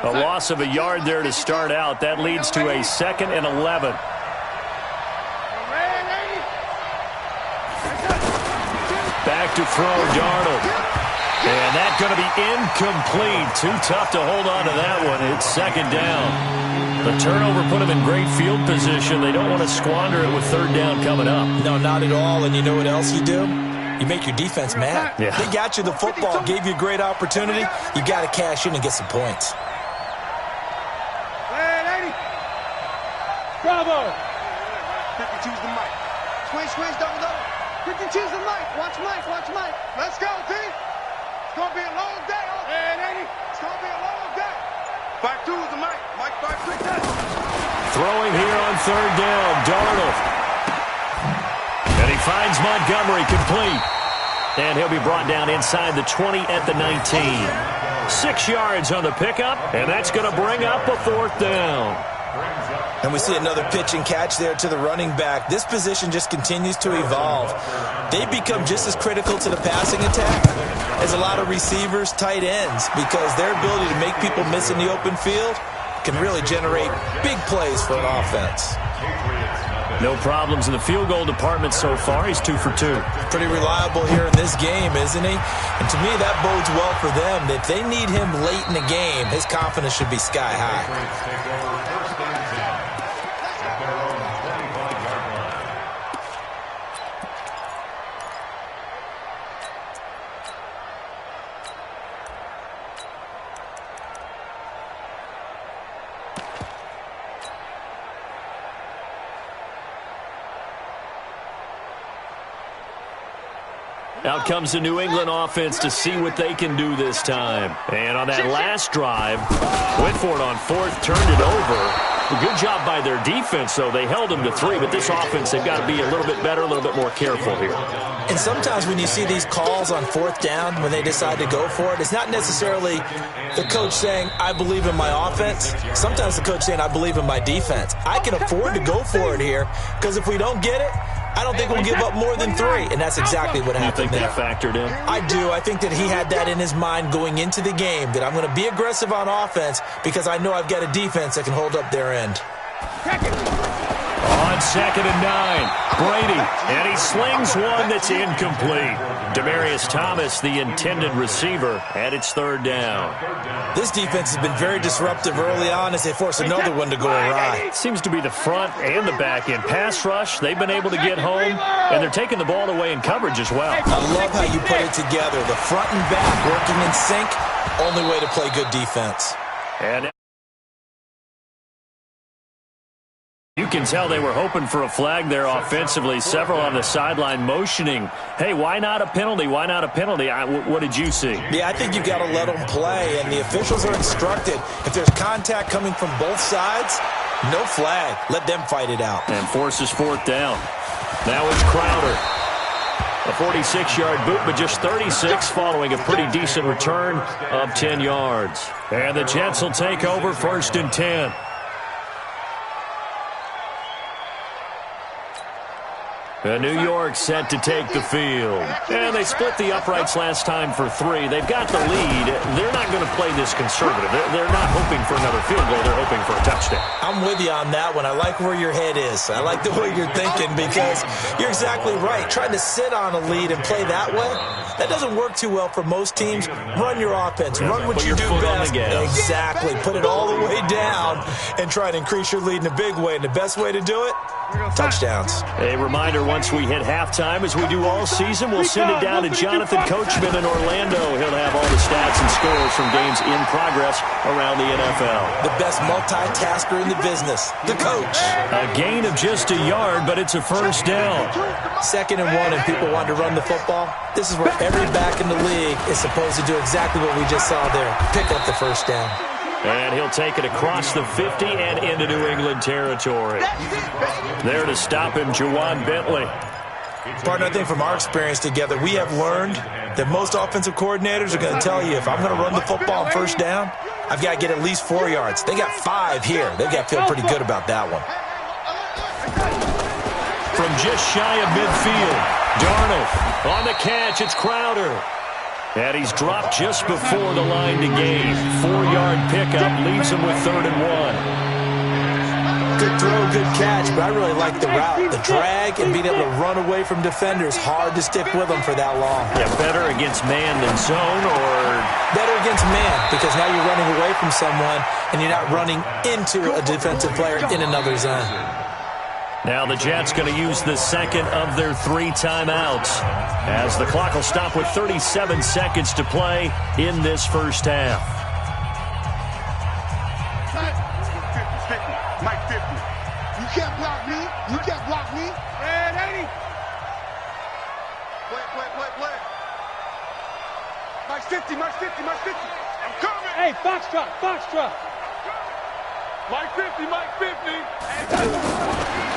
A loss of a yard there to start out. That leads to a 2nd and 11. Back to throw, Darnold. And that's going to be incomplete. Too tough to hold on to that one. It's 2nd down. The turnover put them in great field position. They don't want to squander it with 3rd down coming up. No, not at all. And you know what else you do? You make your defense mad. Yeah. They got you the football, gave you a great opportunity. You got to cash in and get some points. Bravo! Pick and choose the mic. Swing, double. Pick and choose the mic. Watch Mike. Let's go, team. It's going to be a long day. It's going to be a long day. 5-2 is the mic. Mike 5-3. Throwing here on 3rd down, Darnold. And he finds Montgomery complete. And he'll be brought down inside the 20 at the 19. 6 yards on the pickup, and that's going to bring up a 4th down. And we see another pitch and catch there to the running back. This position just continues to evolve. They become just as critical to the passing attack as a lot of receivers, tight ends, because their ability to make people miss in the open field can really generate big plays for an offense. No problems in the field goal department so far. He's 2 for 2. Pretty reliable here in this game, isn't he? And to me, that bodes well for them. If they need him late in the game, his confidence should be sky high. Out comes the New England offense to see what they can do this time. And on that last drive, went for it on 4th, turned it over. A good job by their defense, though. They held them to 3, but this offense, they've got to be a little bit better, a little bit more careful here. And sometimes when you see these calls on 4th down, when they decide to go for it, it's not necessarily the coach saying, I believe in my offense. Sometimes the coach saying, I believe in my defense. I can afford to go for it here, because if we don't get it, I don't think we'll give up more than 3, and that's exactly what happened there. You think that factored in? I do. I think that he had that in his mind going into the game, that I'm going to be aggressive on offense because I know I've got a defense that can hold up their end. On 2nd and 9, Brady, and he slings one that's incomplete. Demaryius Thomas, the intended receiver, and it's 3rd down. This defense has been very disruptive early on as they force another one to go awry. Seems to be the front and the back end. Pass rush, they've been able to get home, and they're taking the ball away in coverage as well. I love how you put it together. The front and back working in sync, only way to play good defense. And you can tell they were hoping for a flag there offensively. Several on the sideline motioning, hey, why not a penalty? Why not a penalty? What did you see? Yeah, I think you've got to let them play, and the officials are instructed. If there's contact coming from both sides, no flag. Let them fight it out. And forces 4th down. Now it's Crowder. A 46-yard boot, but just 36 following a pretty decent return of 10 yards. And the Jets will take over 1st and 10. New York set to take the field. And they split the uprights last time for 3. They've got the lead. They're not going to play this conservative. They're not hoping for another field goal. They're hoping for a touchdown. I'm with you on that one. I like where your head is. I like the way you're thinking because you're exactly right. Trying to sit on a lead and play that way, that doesn't work too well for most teams. Run your offense. Run what you do best. Exactly. Put it all the way down and try to increase your lead in a big way. And the best way to do it, touchdowns. A reminder, once we hit halftime, as we do all season, we'll send it down to Jonathan Coachman in Orlando. He'll have all the stats and scores from games in progress around the NFL. The best multitasker in the business, the coach. A gain of just a yard, but it's a 1st down. 2nd and 1, and people want to run the football. This is where every back in the league is supposed to do exactly what we just saw there. Pick up the 1st down. And he'll take it across the 50 and into New England territory. There to stop him, Juwan Bentley. Partner, I think from our experience together, we have learned that most offensive coordinators are going to tell you, if I'm going to run the football on 1st down, I've got to get at least 4 yards. They got 5 here. They've got to feel pretty good about that one. From just shy of midfield, Darnold on the catch. It's Crowder. And he's dropped just before the line to gain. 4-yard pickup leaves him with 3rd and 1. Good throw, good catch, but I really like the route. The drag and being able to run away from defenders. Hard to stick with them for that long. Yeah, better against man than zone, or better against man, because now you're running away from someone and you're not running into a defensive player in another zone. now the Jets going to use the second of their 3 timeouts, as the clock will stop with 37 seconds to play in this first half. Mike 50. You can't block me. You can't block me. Red 80. Play. Mike 50. I'm coming. Hey, Foxtrot. Mike 50.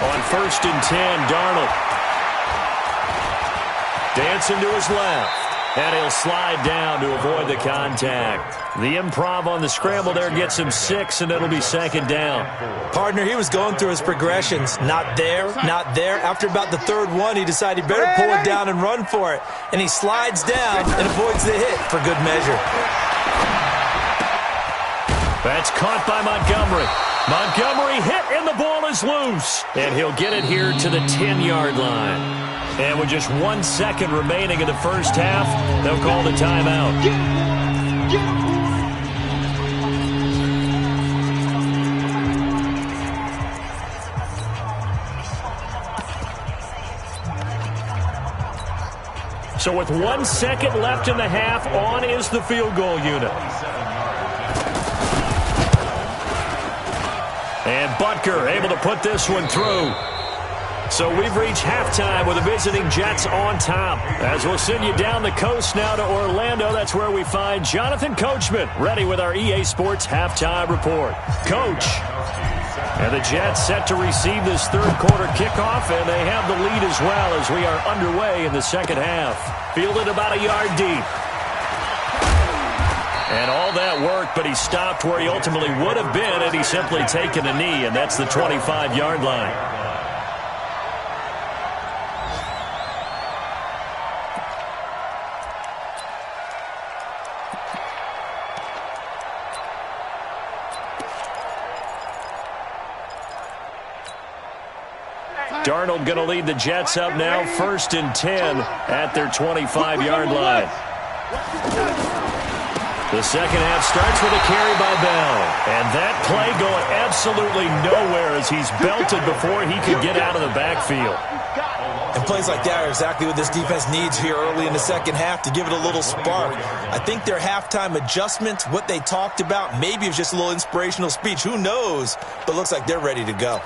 On 1st and 10, Darnold. Dancing to his left. And he'll slide down to avoid the contact. The improv on the scramble there gets him 6, and it'll be 2nd down. Partner, he was going through his progressions. Not there. After about the 3rd one, he decided he better pull it down and run for it. And he slides down and avoids the hit for good measure. That's caught by Montgomery. Montgomery hit, and the ball is loose. And he'll get it here to the 10-yard line. And with just 1 second remaining in the first half, they'll call the timeout. So with 1 second left in the half, on is the field goal unit. And Butker able to put this one through. So we've reached halftime with the visiting Jets on top. As we'll send you down the coast now to Orlando, that's where we find Jonathan Coachman, ready with our EA Sports halftime report. Coach. And the Jets set to receive this 3rd quarter kickoff, and they have the lead as well as we are underway in the second half. Fielded about a yard deep. And all that worked, but he stopped where he ultimately would have been had he simply taken a knee, and that's the 25-yard line. Darnold going to lead the Jets up now, 1st and 10 at their 25-yard line. The second half starts with a carry by Bell. And that play going absolutely nowhere as he's belted before he could get out of the backfield. And plays like that are exactly what this defense needs here early in the second half to give it a little spark. I think their halftime adjustment, what they talked about, maybe it was just a little inspirational speech. Who knows? But looks like they're ready to go.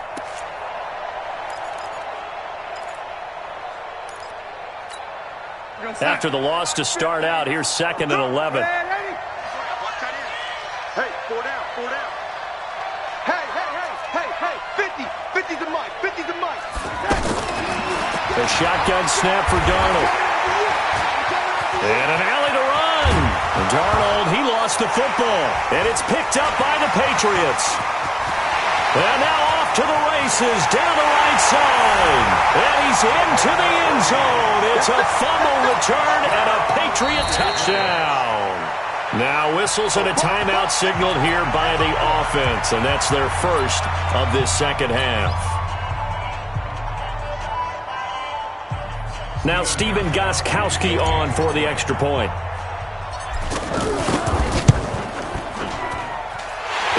After the loss to start out, here's 2nd and 11. Hey, 4 down. Hey, 50's the mic. The shotgun snap for Darnold. And an alley to run. And Darnold, he lost the football. And it's picked up by the Patriots. And now off to the races down the right side. And he's into the end zone. It's a fumble return and a Patriot touchdown. Now whistles and a timeout signaled here by the offense. And that's their first of this second half. Now Steven Gostkowski on for the extra point.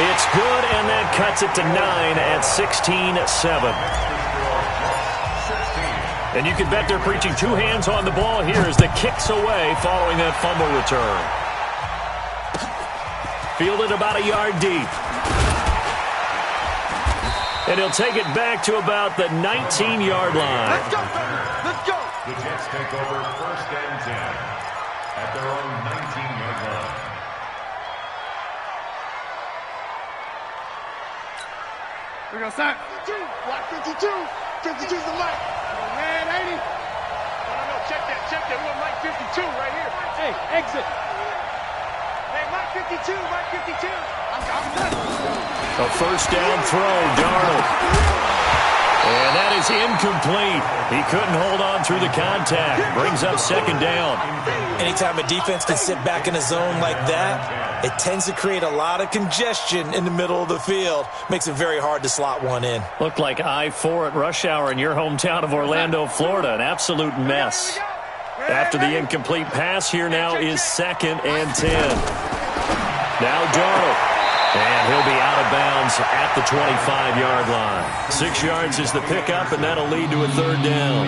It's good, and that cuts it to 9 at 16-7. And you can bet they're preaching 2 hands on the ball here as the kick's away following that fumble return. Fielded about a yard deep. And he'll take it back to about the 19-yard line. Let's go. The Jets take over 1st and 10 at their own 19-yard line. We're going to start. 52. Block 52. 52's the mic. Man, 80. No. Check that. We want Mike 52 right here. Hey, exit. Hey, Mike 52. I'm done. A 1st down throw, Darnold. And that is incomplete. He couldn't hold on through the contact. Brings up second down. Anytime a defense can sit back in a zone like that, it tends to create a lot of congestion in the middle of the field. Makes it very hard to slot one in. Looked like I-4 at rush hour in your hometown of Orlando, Florida. An absolute mess. After the incomplete pass, here now is 2nd and 10. Now Darnold. And he'll be out of bounds at the 25-yard line. 6 yards is the pickup, and that'll lead to a 3rd down.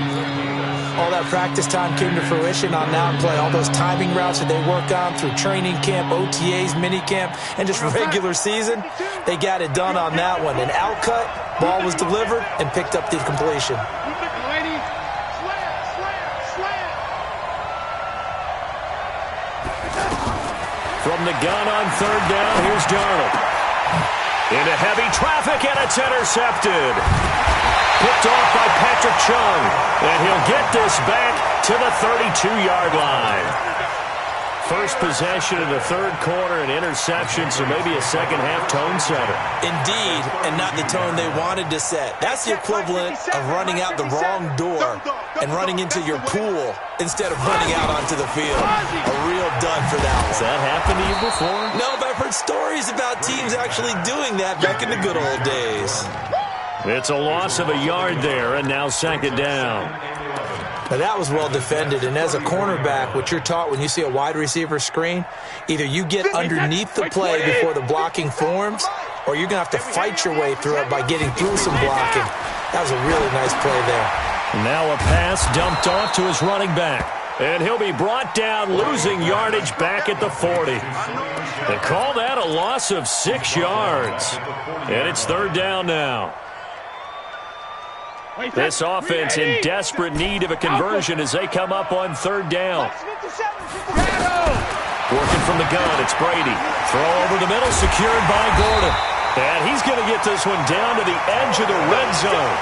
All that practice time came to fruition on that play. All those timing routes that they work on through training camp, OTAs, minicamp, and just regular season, they got it done on that one. An outcut, ball was delivered, and picked up the completion. From the gun on 3rd down, here's Darnold. Into heavy traffic, and it's intercepted. Picked off by Patrick Chung, and he'll get this back to the 32-yard line. First possession in the 3rd quarter, an interception, so maybe a second-half tone setter. Indeed, and not the tone they wanted to set. That's the equivalent of running out the wrong door and running into your pool instead of running out onto the field. A real dud for that one. Has that happened to you before? No, but I've heard stories about teams actually doing that back in the good old days. It's a loss of a yard there, and now 2nd down. Now that was well defended, and as a cornerback, what you're taught when you see a wide receiver screen, either you get underneath the play before the blocking forms, or you're going to have to fight your way through it by getting through some blocking. That was a really nice play there. Now a pass dumped off to his running back, and he'll be brought down, losing yardage back at the 40. They call that a loss of 6 yards, and it's 3rd down now. This offense in desperate need of a conversion as they come up on 3rd down. Working from the gun, it's Brady. Throw over the middle, secured by Gordon. And he's going to get this one down to the edge of the red zone.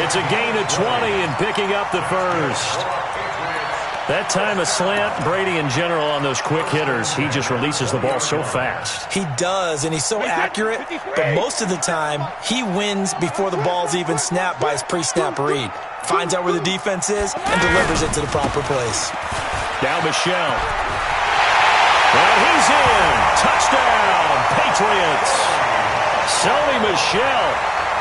It's a gain of 20 and picking up the 1st. That time a slant, Brady in general on those quick hitters, he just releases the ball so fast. He does, and he's so accurate, but most of the time he wins before the ball's even snapped by his pre-snap read. Finds out where the defense is and delivers it to the proper place. Now Michelle. And he's in. Touchdown, Patriots. Sony Michel,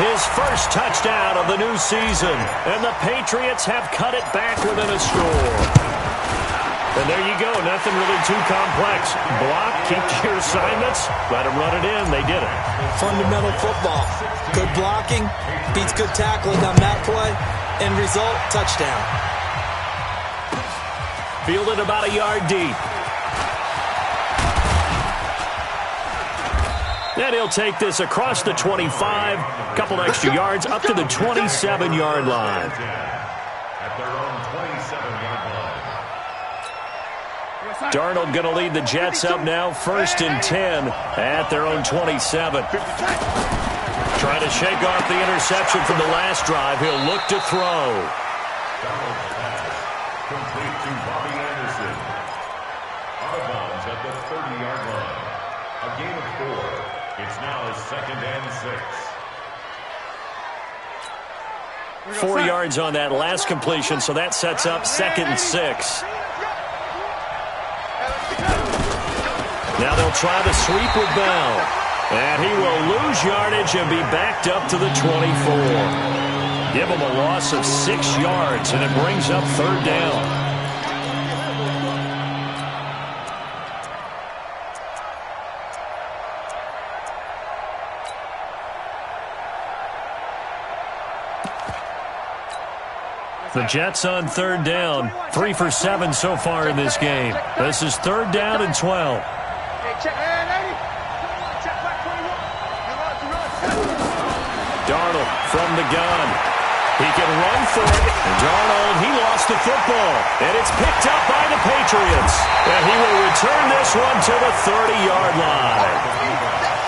his first touchdown of the new season, and the Patriots have cut it back within a score. And there you go, nothing really too complex. Block, keep to your assignments, let them run it in. They did it. Fundamental football. Good blocking beats good tackling on that play. End result, touchdown. Fielded about a yard deep. Then he'll take this across the 25, couple extra yards up to the 27-yard line. At their own 27-yard line. Darnold going to lead the Jets up now, 1st and 10 at their own 27. Trying to shake off the interception from the last drive. He'll look to throw. Darnold's pass complete to Bobby Anderson. Out of bounds at the 30-yard line. A gain of 4. It's now 2nd and 6. 4 yards on that last completion, so that sets up 2nd and 6. Now they'll try the sweep with Bell. And he will lose yardage and be backed up to the 24. Give him a loss of 6 yards, and it brings up 3rd down. The Jets on 3rd down, 3 for 7 so far in this game. This is 3rd down and 12. Darnold from the gun. He can run for it. Darnold, he lost the football. And it's picked up by the Patriots. And he will return this one to the 30-yard line.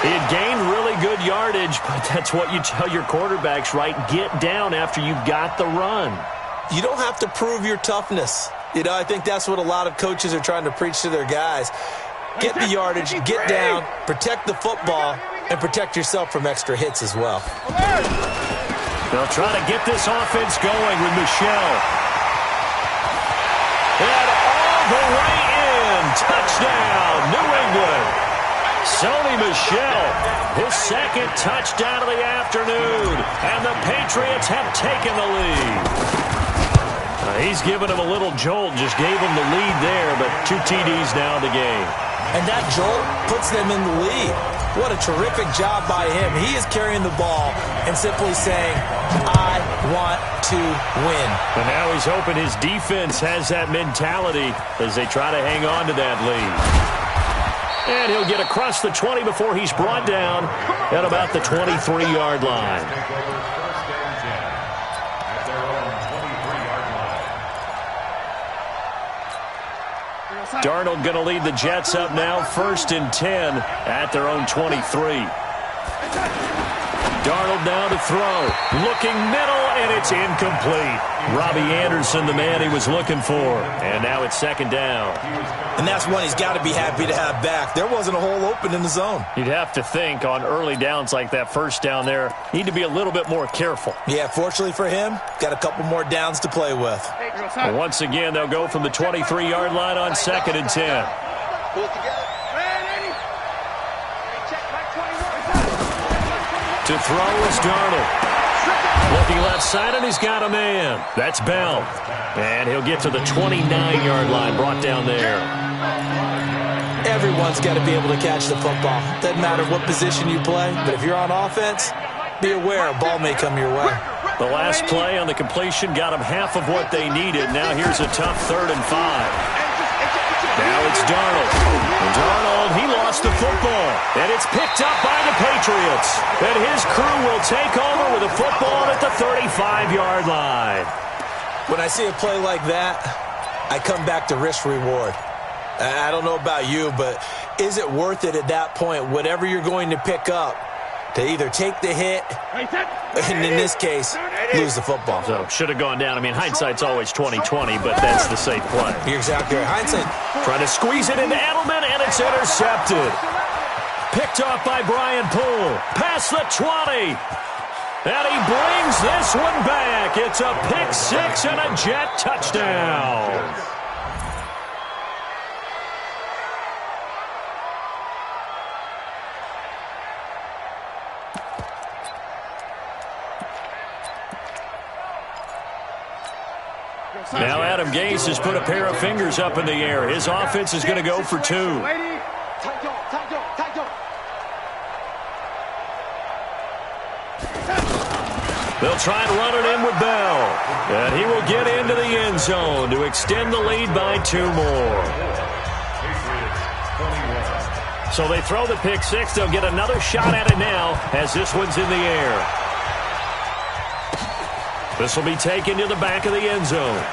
He had gained really good yardage, but that's what you tell your quarterbacks, right? Get down after you've got the run. You don't have to prove your toughness. You know, I think that's what a lot of coaches are trying to preach to their guys. Get the yardage, get down, protect the football, and protect yourself from extra hits as well. They'll try to get this offense going with Michel. And all the way in. Touchdown, New England. Sony Michel, his second touchdown of the afternoon. And the Patriots have taken the lead. He's given him a little jolt, just gave him the lead there, but 2 TDs now in the game. And that jolt puts them in the lead. What a terrific job by him. He is carrying the ball and simply saying, I want to win. And now he's hoping his defense has that mentality as they try to hang on to that lead. And he'll get across the 20 before he's brought down at about the 23-yard line. Darnold going to lead the Jets up now, 1st and 10 at their own 23. Darnold now to throw. Looking middle, and it's incomplete. Robbie Anderson, the man he was looking for. And now it's 2nd down. And that's one he's got to be happy to have back. There wasn't a hole open in the zone. You'd have to think on early downs like that 1st down there, need to be a little bit more careful. Yeah, fortunately for him, got a couple more downs to play with. And once again, they'll go from the 23-yard line on 2nd and 10. Pull it together. To throw is Darnold. Looking left side, and he's got a man. That's Bell. And he'll get to the 29-yard line, brought down there. Everyone's got to be able to catch the football. Doesn't matter what position you play, but if you're on offense, be aware a ball may come your way. The last play on the completion got them half of what they needed. Now here's a tough 3rd and 5. Now it's Darnold. And Darnold, he lost the football. And it's picked up by the Patriots. And his crew will take over with a football at the 35-yard line. When I see a play like that, I come back to risk-reward. I don't know about you, but is it worth it at that point, whatever you're going to pick up, to either take the hit, and in this case, lose the football? So, should have gone down. I mean, hindsight's always 20/20, but that's the safe play. You're exactly right. Hindsight. Trying to squeeze it into Edelman, and it's intercepted. Picked off by Brian Poole. Past the 20. And he brings this one back. It's a pick 6 and a Jet touchdown. Now Adam Gase has put a pair of fingers up in the air. His offense is going to go for 2. They'll try and run it in with Bell. And he will get into the end zone to extend the lead by 2 more. So they throw the pick 6. They'll get another shot at it now as this one's in the air. This will be taken to the back of the end zone.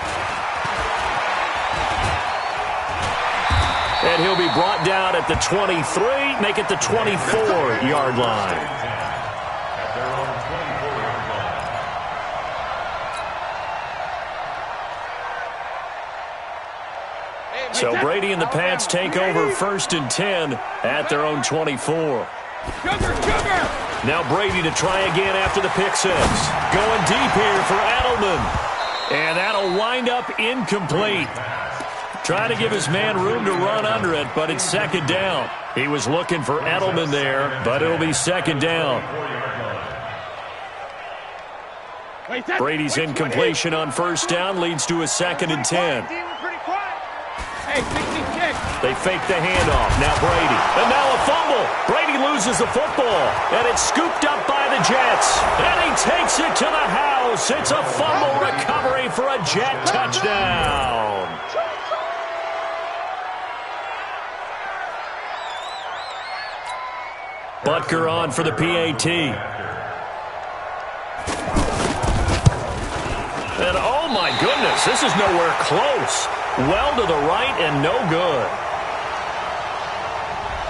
And he'll be brought down at the 23, make it the 24-yard line. So Brady and the Pats take over 1st and 10 at their own 24. Now Brady to try again after the pick 6. Going deep here for Edelman. And that'll wind up incomplete. Trying to give his man room to run under it, but it's 2nd down. He was looking for Edelman there, but it'll be 2nd down. Brady's incompletion on 1st down leads to a 2nd and 10. They fake the handoff. Now Brady. And now a fumble. Brady loses the football. And it's scooped up by the Jets. And he takes it to the house. It's a fumble recovery for a Jet touchdown. Butker on for the PAT. And oh my goodness, this is nowhere close. Well to the right and no good.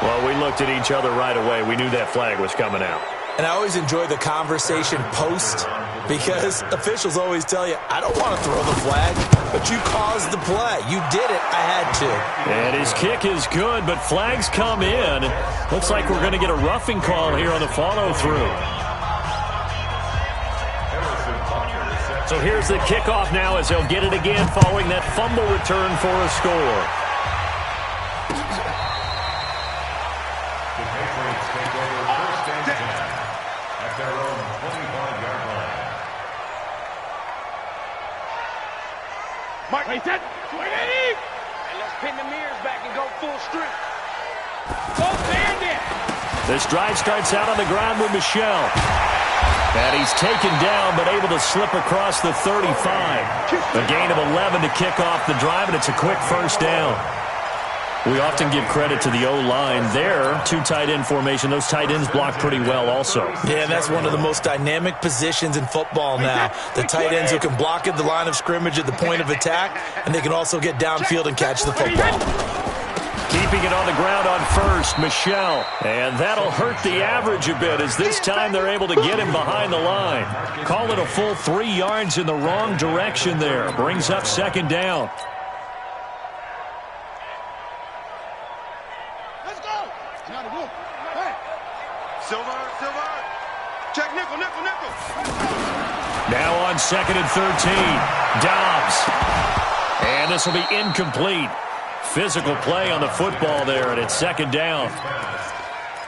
Well, we looked at each other right away. We knew that flag was coming out. And I always enjoy the conversation post because officials always tell you, I don't want to throw the flag, but you caused the play. You did it. I had to. And his kick is good, but flags come in. Looks like we're going to get a roughing call here on the follow-through. So here's the kickoff now as they'll get it again following that fumble return for a score. The Patriots take over first and 10 at their own 25-yard line. Mike, hey, set. And let's pin the mirrors back and go full strength. Go bandit. This drive starts out on the ground with Michelle. And he's taken down, but able to slip across the 35. A gain of 11 to kick off the drive, and it's a quick first down. We often give credit to the O-line there. Two tight end formation. Those tight ends block pretty well also. Yeah, and that's one of the most dynamic positions in football now. The tight ends who can block at the line of scrimmage at the point of attack, and they can also get downfield and catch the football. Keeping it on the ground on first, Michelle. And that'll hurt the average a bit as this time they're able to get him behind the line. Call it a full 3 yards in the wrong direction there. Brings up second down. Let's go. Now the wolf. Hey. Silver. Check nickel. Now on second and 13, Dobbs. And this will be incomplete. Physical play on the football there, and it's second down.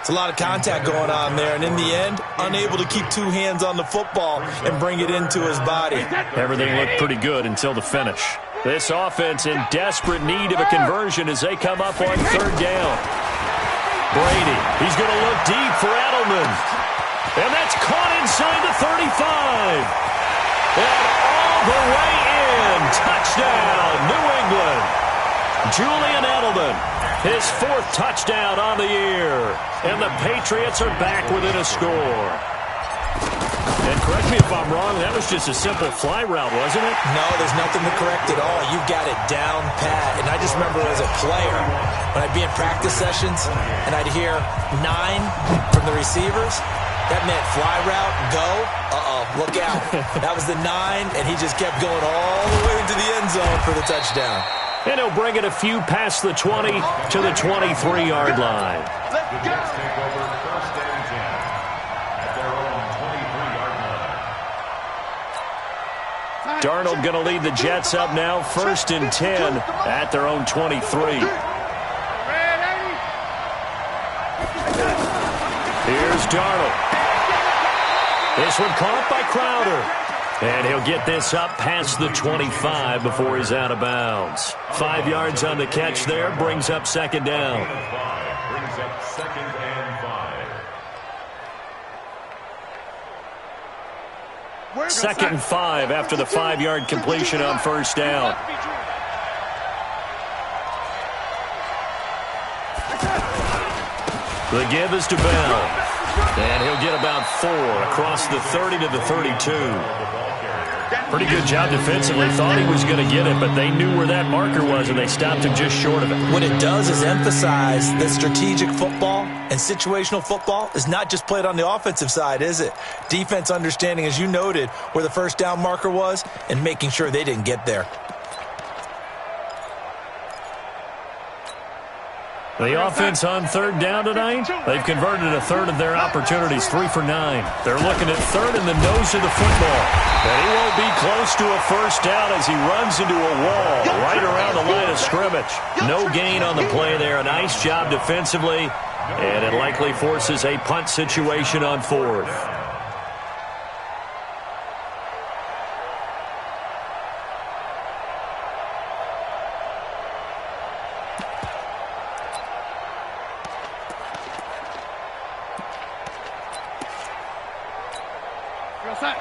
It's a lot of contact going on there, and in the end, unable to keep two hands on the football and bring it into his body. Everything looked pretty good until the finish. This offense in desperate need of a conversion as they come up on third down. Brady, he's going to look deep for Edelman. And that's caught inside the 35. And all the way in. Touchdown, New England. Julian Edelman, his 4th touchdown on the year. And the Patriots are back within a score. And correct me if I'm wrong, that was just a simple fly route, wasn't it? No, there's nothing to correct at all. You got it down pat. And I just remember as a player, when I'd be in practice sessions and I'd hear 9 from the receivers, that meant fly route, go, look out. That was the 9, and he just kept going all the way into the end zone for the touchdown. And he'll bring it a few past the 20 to the 23-yard line. The Jets take over first and 10 at their own 23-yard line. Darnold going to lead the Jets up now, first and 10 at their own 23. Here's Darnold. This one caught by Crowder. And he'll get this up past the 25 before he's out of bounds. 5 yards on the catch there, brings up second down. Brings up second and 5. Second and 5 after the 5-yard completion on first down. The give is to Bell. And he'll get about 4 across the 30 to the 32. Pretty good job defensively. Thought he was going to get it, but they knew where that marker was, and they stopped him just short of it. What it does is emphasize that strategic football and situational football is not just played on the offensive side, is it? Defense understanding, as you noted, where the first down marker was and making sure they didn't get there. The offense on third down tonight, they've converted a third of their opportunities, 3 for 9. They're looking at third in the nose of the football. And he won't be close to a first down as he runs into a wall right around the line of scrimmage. No gain on the play there. A nice job defensively, and it likely forces a punt situation on fourth.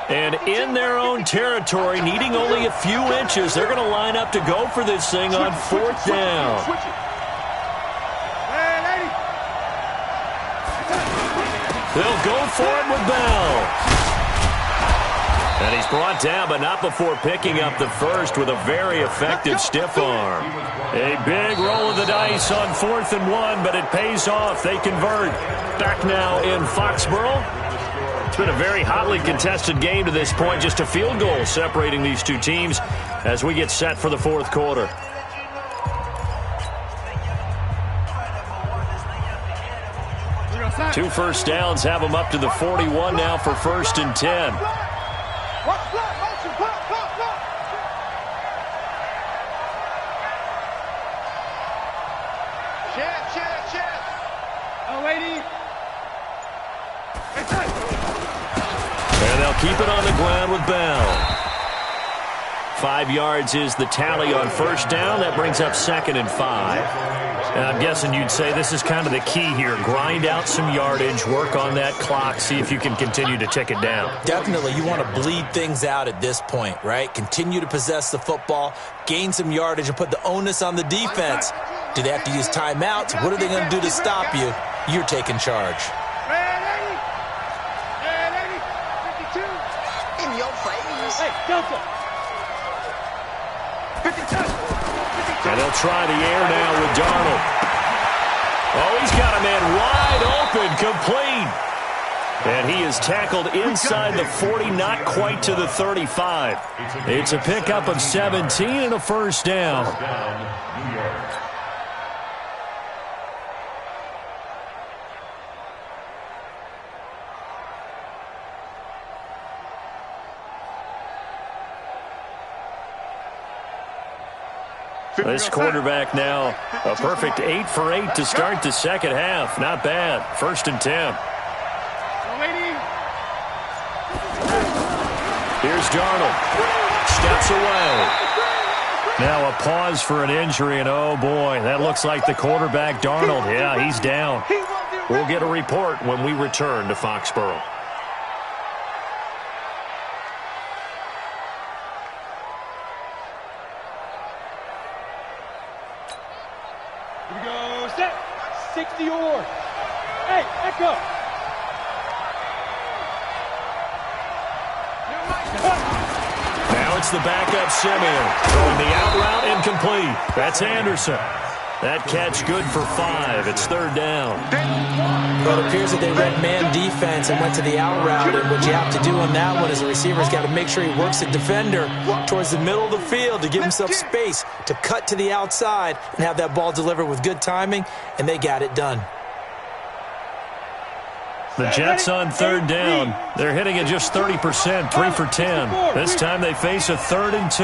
And in their own territory, needing only a few inches, they're going to line up to go for this thing on fourth down. They'll go for it with Bell. And he's brought down, but not before picking up the first with a very effective stiff arm. A big roll of the dice on 4th and 1, but it pays off. They convert. Back now in Foxborough. It's been a very hotly contested game to this point. Just a field goal separating these two teams as we get set for the fourth quarter. Two first downs have them up to the 41 now for first and 10. Watch block, motion, block. keep it on the ground with Bell. 5 yards is the tally on first down. That brings up 2nd and 5. And I'm guessing you'd say this is kind of the key here. Grind out some yardage, work on that clock, see if you can continue to tick it down. Definitely. You want to bleed things out at this point, right? Continue to possess the football, gain some yardage, and put the onus on the defense. Do they have to use timeouts? What are they going to do to stop you? You're taking charge. In your face. Hey, Delta. And they'll try the air now with Darnold. Oh, he's got a man wide open, complete. And he is tackled inside the 40, not quite to the 35. It's a pickup of 17 and a first down. New York. This quarterback now, a perfect 8 for 8 to start the second half. Not bad. 1st and 10. Here's Darnold. Steps away. Now a pause for an injury, and oh boy, that looks like the quarterback, Darnold. Yeah, he's down. We'll get a report when we return to Foxborough. Here we go, set. 60 or. Hey, echo. Now it's the backup Simeon. Throwing the out route incomplete. That's Anderson. That catch good for 5. It's 3rd down. Well, it appears that they read man defense and went to the out route. And what you have to do on that one is the receiver's got to make sure he works the defender towards the middle of the field to give himself space to cut to the outside and have that ball delivered with good timing, and they got it done. The Jets on 3rd down. They're hitting at just 30%, 3 for 10. This time they face a 3rd and 2.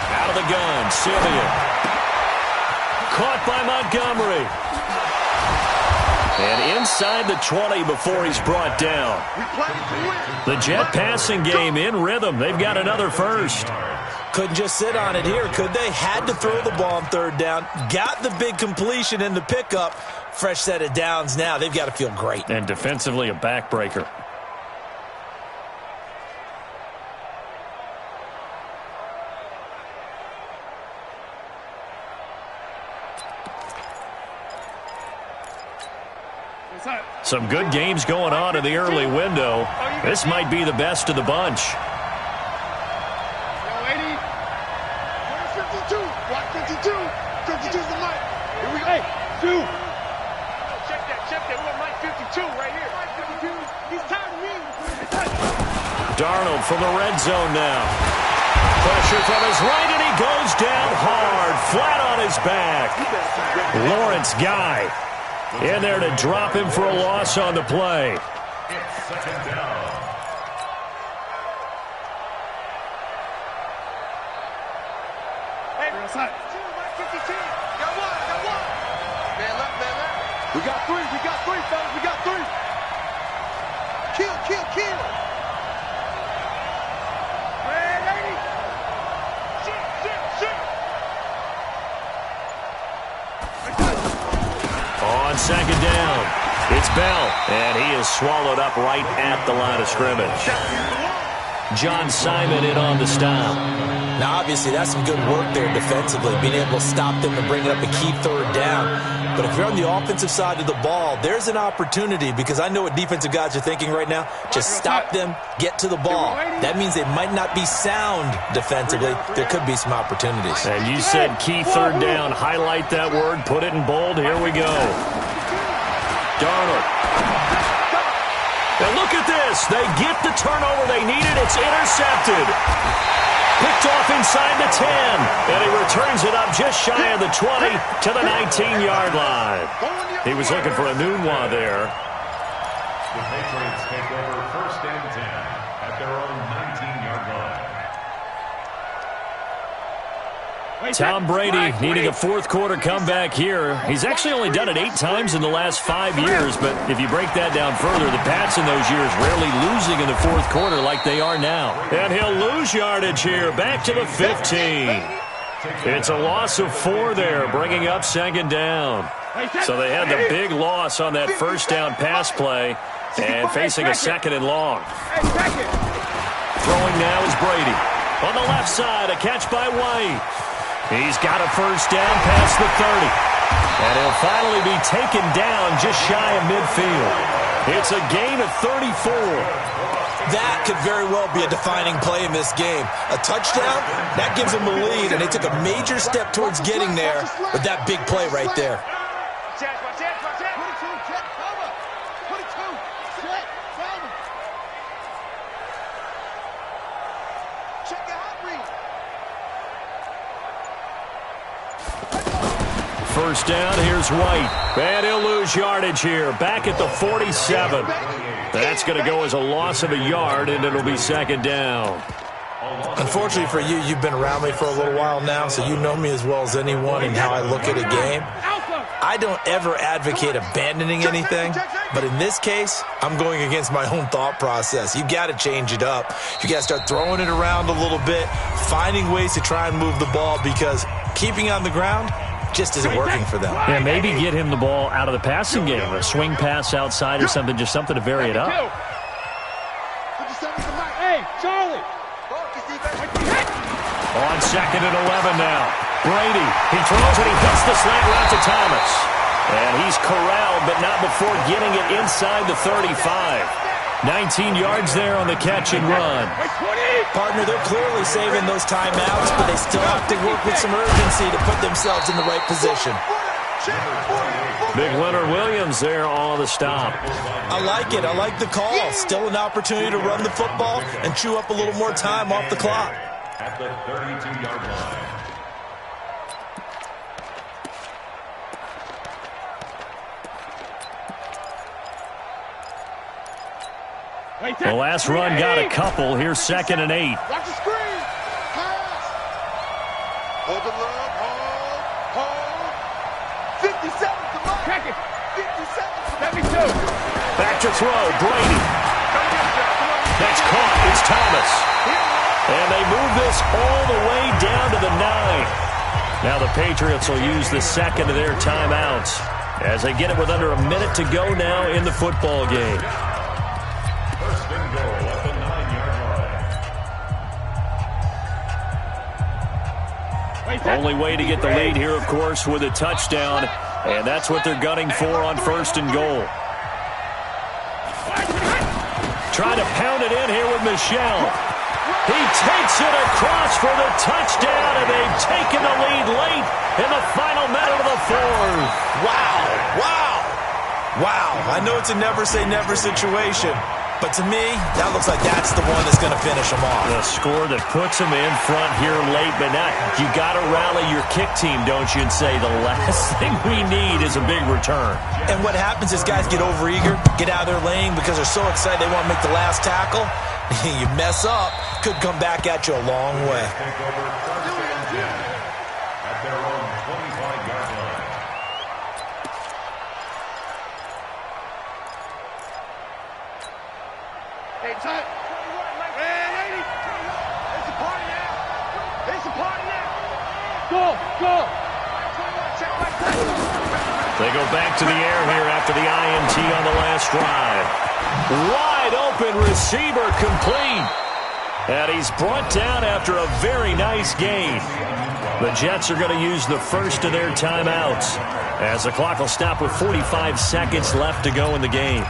Out of the gun, Simeon. Caught by Montgomery. And inside the 20 before he's brought down. The Jet passing game in rhythm. They've got another first. Couldn't just sit on it here, could they? Had to throw the ball on 3rd down. Got the big completion in the pickup. Fresh set of downs now. They've got to feel great. And defensively a backbreaker. Some good games going on in the early window. This might be the best of the bunch. 52. Block 52. 52's the mic. Here we go. Hey, 2. Check that. We got Mike 52 right here. Mike 52. He's tired of me. Darnold from the red zone now. Pressure from his right, and he goes down hard, flat on his back. Lawrence Guy in there to drop him for a loss on the play. It's 2nd down. Hey, Mike 52. Got one. Man left. We got 3, fellas. We got 3. Kill. Man, lady. Shit. On 2nd down, it's Bell, and he is swallowed up right at the line of scrimmage. John Simon in on the stop. Now, obviously, that's some good work there defensively, being able to stop them and bring it up a key 3rd down. But if you're on the offensive side of the ball, there's an opportunity, because I know what defensive guys are thinking right now. Just stop them, get to the ball. That means they might not be sound defensively. There could be some opportunities. And you said key 3rd down. Highlight that word, put it in bold. Here we go. Darnold. And look at this. They get the turnover they needed. It's intercepted. Picked off inside the 10. And he returns it up just shy of the 20 to the 19-yard line. He was looking for a Nunwa there. The Patriots take over 1st and 10 at their own 19-yard line. Tom Brady needing a fourth-quarter comeback here. He's actually only done it 8 times in the last 5 years, but if you break that down further, the Pats in those years rarely losing in the fourth quarter like they are now. And he'll lose yardage here, back to the 15. It's a loss of 4 there, bringing up second down. So they had the big loss on that first down pass play and facing a second and long. Throwing now is Brady. On the left side, a catch by White. He's got a first down past the 30. And he'll finally be taken down just shy of midfield. It's a gain of 34. That could very well be a defining play in this game. A touchdown, that gives them a lead, and they took a major step towards getting there with that big play right there. First down, here's White. And he'll lose yardage here, back at the 47. That's going to go as a loss of a yard, and it'll be second down. Unfortunately for you, you've been around me for a little while now, so you know me as well as anyone and how I look at a game. I don't ever advocate abandoning anything, but in this case, I'm going against my own thought process. You got to change it up. You got to start throwing it around a little bit, finding ways to try and move the ball, because keeping on the ground just isn't working for them. Yeah, maybe get him the ball out of the passing game, a swing pass outside or something, just something to vary it up. Hey, Charlie. On second and 11 now. Brady, he throws and he hits the slant route to Thomas. And he's corralled, but not before getting it inside the 35. 19 yards there on the catch and run. Partner, they're clearly saving those timeouts, but they still have to work with some urgency to put themselves in the right position. Big Leonard Williams there on the stop. I like it. I like the call. Still an opportunity to run the football and chew up a little more time off the clock. At the 32-yard line. The last run got a couple. Here's second and 8. Watch the screen. Pass. Hold the love. Hold. 57 to Mike. Check it. 57 to 72. Back to throw. Brady. That's caught. It's Thomas. And they move this all the way down to the 9. Now the Patriots will use the second of their timeouts as they get it with under a minute to go now in the football game. First and goal at the 9-yard line. Only way to get the lead here, of course, with a touchdown. And that's what they're gunning for on first and goal. Trying to pound it in here with Michel. He takes it across for the touchdown, and they've taken the lead late in the final minute of the fourth. Wow. Wow. Wow. I know it's a never-say-never situation, but to me, that looks like that's the one that's going to finish them off. The score that puts them in front here late, but now you got to rally your kick team, don't you, and say the last thing we need is a big return. And what happens is guys get overeager, get out of their lane because they're so excited they want to make the last tackle. You mess up, could come back at you a long way. Take over first and 10 at their own 25-yard line. Hey, tight. Man, lady. It's a party now. It's a party now. Go. They go back to the air here after the INT on the last drive. Wide open receiver complete. And he's brought down after a very nice gain. The Jets are going to use the first of their timeouts as the clock will stop with 45 seconds left to go in the game.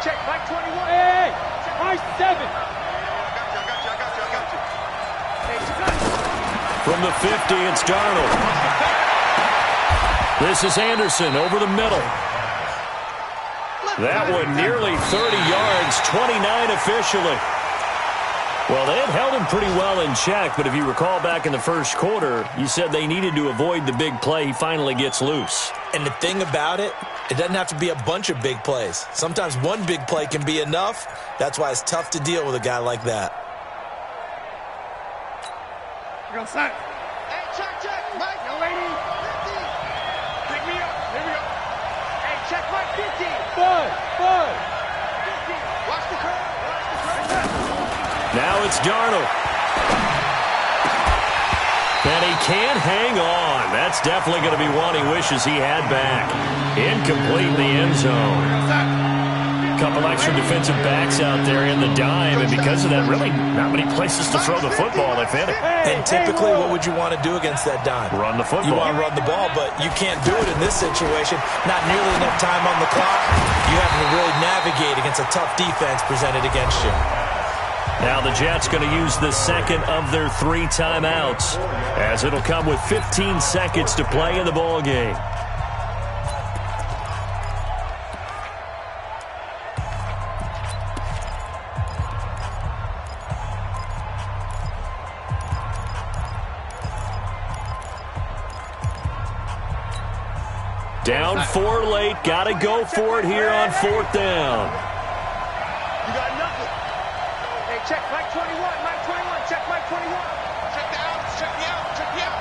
Check, Mike 21. Hey, Mike 7. I got you. Hey, From the 50, it's Darnold. This is Anderson over the middle. That one nearly 30 yards, 29 officially. Well, they had held him pretty well in check, but if you recall back in the first quarter, you said they needed to avoid the big play. He finally gets loose. And the thing about it, it doesn't have to be a bunch of big plays. Sometimes one big play can be enough. That's why it's tough to deal with a guy like that. You go, son. Hey, check, Mike. Yo, lady. 50. Pick me up. Here we go. Hey, check Mike 50. Bud. 50. Watch the curve. Now it's Darnold. And he can't hang on. That's definitely going to be one he wishes he had back. Incomplete in the end zone. Couple extra defensive backs out there in the dime, and because of that, really not many places to throw the football, if any. And typically, what would you want to do against that dime? Run the football. You want to run the ball, but you can't do it in this situation. Not nearly enough time on the clock. You have to really navigate against a tough defense presented against you. Now the Jets going to use the second of their 3 timeouts, as it'll come with 15 seconds to play in the ball game. Down 4 late, got to go for it here on 4th down. You got nothing. Hey, check Mike 21, Mike 21, check Mike 21. Check the outs, check the out, check the out.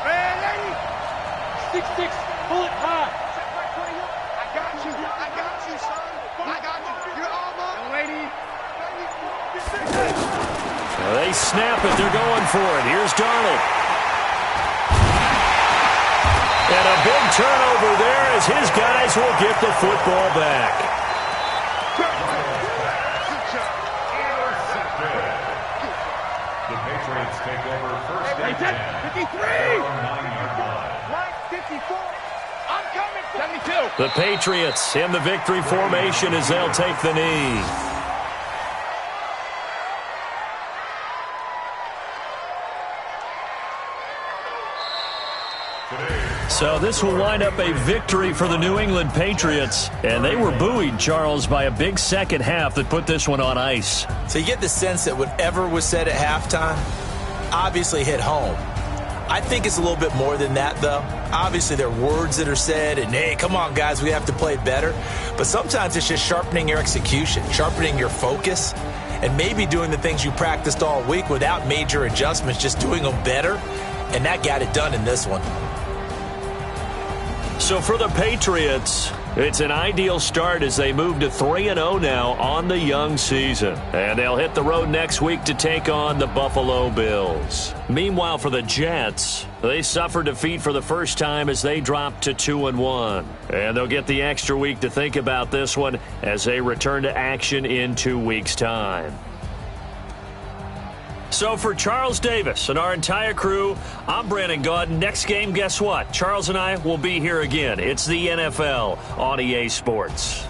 Hey, lady. 6-6, pull it high. Check Mike 21. I got you, son. I got you. You're all mine. Lady. They snap it, they're going for it. Here's Darnold. And a big turnover there as his guys will get the football back. The Patriots take over first and 10. 53. 9-yard line. Mike 54. I'm coming. 72. The Patriots in the victory formation as they'll take the knee. So this will wind up a victory for the New England Patriots. And they were buoyed, Charles, by a big second half that put this one on ice. So you get the sense that whatever was said at halftime obviously hit home. I think it's a little bit more than that, though. Obviously, there are words that are said, and, hey, come on, guys, we have to play better. But sometimes it's just sharpening your execution, sharpening your focus, and maybe doing the things you practiced all week without major adjustments, just doing them better. And that got it done in this one. So for the Patriots, it's an ideal start as they move to 3-0 now on the young season. And they'll hit the road next week to take on the Buffalo Bills. Meanwhile, for the Jets, they suffered defeat for the first time as they dropped to 2-1. And they'll get the extra week to think about this one as they return to action in 2 weeks' time. So for Charles Davis and our entire crew, I'm Brandon Gaudin. Next game, guess what? Charles and I will be here again. It's the NFL on EA Sports.